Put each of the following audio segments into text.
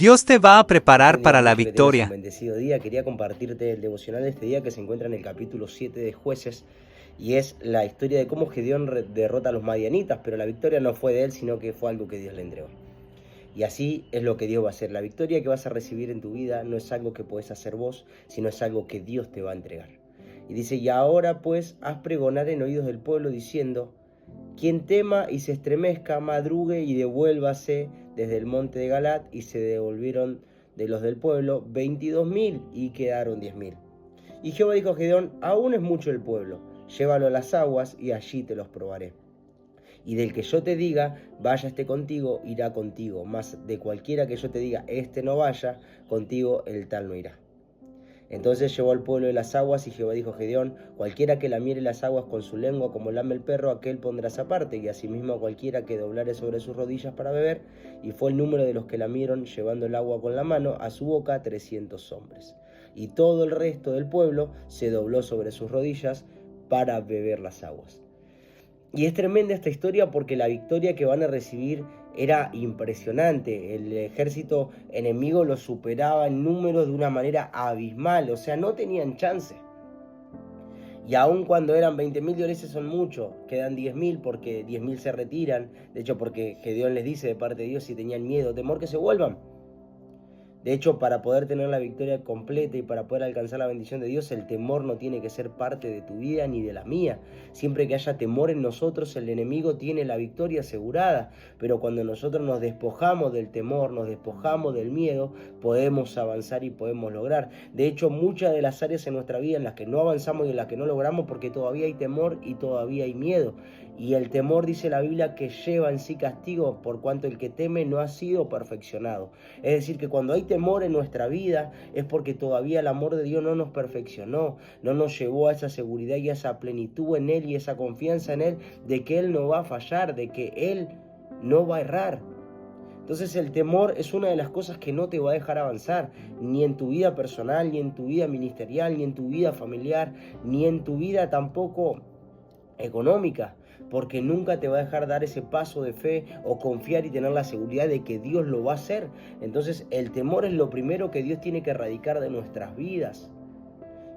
Dios te va a preparar Dios, para la mucho que tengas un victoria. bendecido día. Quería compartirte el devocional de este día que se encuentra en el capítulo 7 de Jueces y es la historia de cómo Gedeón derrota a los madianitas, pero la victoria no fue de él, sino que fue algo que Dios le entregó. Y así es lo que Dios va a hacer. La victoria que vas a recibir en tu vida no es algo que podés hacer vos, sino es algo que Dios te va a entregar. Y dice, y ahora pues haz pregonar en oídos del pueblo diciendo, quien tema y se estremezca, madrugue y devuélvase desde el monte de Galat. Y se devolvieron de los del pueblo 22.000 y quedaron 10.000. Y Jehová dijo a Gedeón, aún es mucho el pueblo, llévalo a las aguas y allí te los probaré. Y del que yo te diga, vaya este contigo, irá contigo, mas de cualquiera que yo te diga, este no vaya contigo, el tal no irá. Entonces llevó al pueblo de las aguas, y Jehová dijo a Gedeón, cualquiera que lamiere las aguas con su lengua como lame el perro, aquel pondrás aparte, y asimismo a cualquiera que doblare sobre sus rodillas para beber. Y fue el número de los que lamieron, llevando el agua con la mano a su boca, 300 hombres. Y todo el resto del pueblo se dobló sobre sus rodillas para beber las aguas. Y es tremenda esta historia porque la victoria que van a recibir era impresionante. El ejército enemigo los superaba en números de una manera abismal, o sea, no tenían chance. Y aun cuando eran 20.000 dólares son muchos, quedan 10.000 porque 10.000 se retiran. De hecho, porque Gedeón les dice de parte de Dios, si tenían miedo, temor, que se vuelvan. De hecho, para poder tener la victoria completa y para poder alcanzar la bendición de Dios, el temor no tiene que ser parte de tu vida ni de la mía. Siempre que haya temor en nosotros, el enemigo tiene la victoria asegurada. Pero cuando nosotros nos despojamos del temor, nos despojamos del miedo, podemos avanzar y podemos lograr. De hecho, muchas de las áreas en nuestra vida en las que no avanzamos y en las que no logramos, porque todavía hay temor y todavía hay miedo. Y el temor, dice la Biblia, que lleva en sí castigo, por cuanto el que teme no ha sido perfeccionado. Es decir, que cuando hay temor en nuestra vida es porque todavía el amor de Dios no nos perfeccionó, no nos llevó a esa seguridad y a esa plenitud en Él y esa confianza en Él de que Él no va a fallar, de que Él no va a errar. Entonces el temor es una de las cosas que no te va a dejar avanzar, ni en tu vida personal, ni en tu vida ministerial, ni en tu vida familiar, ni en tu vida tampoco económica, porque nunca te va a dejar dar ese paso de fe o confiar y tener la seguridad de que Dios lo va a hacer. Entonces el temor es lo primero que Dios tiene que erradicar de nuestras vidas.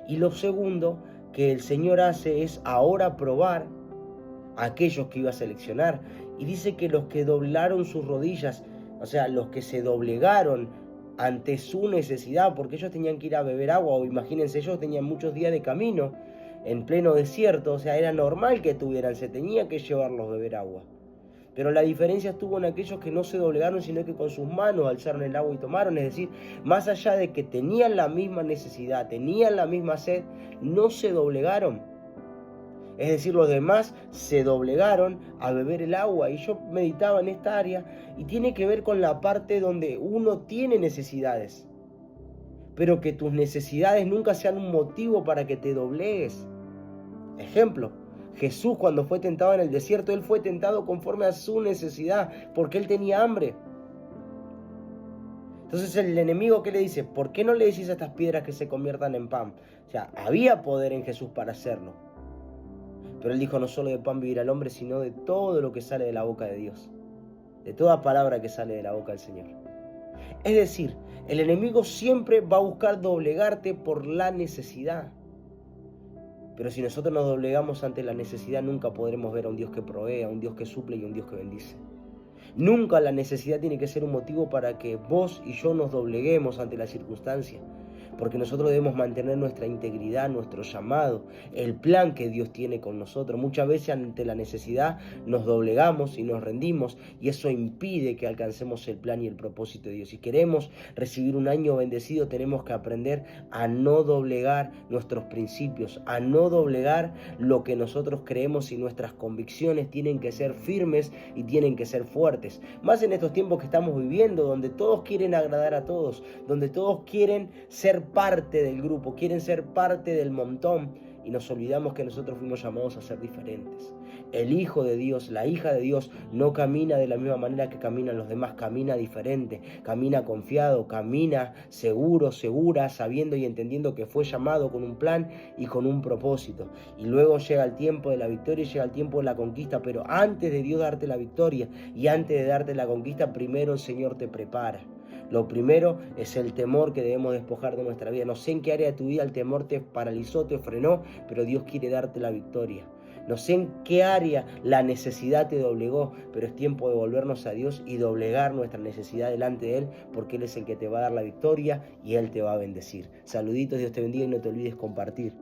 Y lo segundo que el Señor hace es ahora probar a aquellos que iba a seleccionar. Y dice que los que doblaron sus rodillas, o sea, los que se doblegaron ante su necesidad, porque ellos tenían que ir a beber agua, o imagínense, ellos tenían muchos días de camino en pleno desierto, o sea, era normal que tuvieran, se tenía que llevarlos a beber agua. Pero la diferencia estuvo en aquellos que no se doblegaron, sino que con sus manos alzaron el agua y tomaron. Es decir, más allá de que tenían la misma necesidad, tenían la misma sed, no se doblegaron. Es decir, los demás se doblegaron a beber el agua. Y yo meditaba en esta área y tiene que ver con la parte donde uno tiene necesidades, pero que tus necesidades nunca sean un motivo para que te doblegues. Ejemplo, Jesús cuando fue tentado en el desierto, Él fue tentado conforme a su necesidad, porque Él tenía hambre. Entonces el enemigo, ¿qué le dice? ¿Por qué no le decís a estas piedras que se conviertan en pan? O sea, había poder en Jesús para hacerlo. Pero Él dijo, no solo de pan vivirá el hombre, sino de todo lo que sale de la boca de Dios. De toda palabra que sale de la boca del Señor. Es decir, el enemigo siempre va a buscar doblegarte por la necesidad. Pero si nosotros nos doblegamos ante la necesidad, nunca podremos ver a un Dios que provee, a un Dios que suple y a un Dios que bendice. Nunca la necesidad tiene que ser un motivo para que vos y yo nos dobleguemos ante la circunstancia. Porque nosotros debemos mantener nuestra integridad, nuestro llamado, el plan que Dios tiene con nosotros. Muchas veces ante la necesidad nos doblegamos y nos rendimos y eso impide que alcancemos el plan y el propósito de Dios. Si queremos recibir un año bendecido, tenemos que aprender a no doblegar nuestros principios, a no doblegar lo que nosotros creemos, y nuestras convicciones tienen que ser firmes y tienen que ser fuertes. Más en estos tiempos que estamos viviendo, donde todos quieren agradar a todos, donde todos quieren ser parte del grupo, quieren ser parte del montón, y nos olvidamos que nosotros fuimos llamados a ser diferentes. El Hijo de Dios, la hija de Dios, no camina de la misma manera que caminan los demás, camina diferente, camina confiado, camina seguro, segura, sabiendo y entendiendo que fue llamado con un plan y con un propósito. Y luego llega el tiempo de la victoria y llega el tiempo de la conquista, pero antes de Dios darte la victoria y antes de darte la conquista, primero el Señor te prepara. Lo primero es el temor que debemos despojar de nuestra vida. No sé en qué área de tu vida el temor te paralizó, te frenó, pero Dios quiere darte la victoria. No sé en qué área la necesidad te doblegó, pero es tiempo de volvernos a Dios y doblegar nuestra necesidad delante de Él, porque Él es el que te va a dar la victoria y Él te va a bendecir. Saluditos, Dios te bendiga y no te olvides compartir.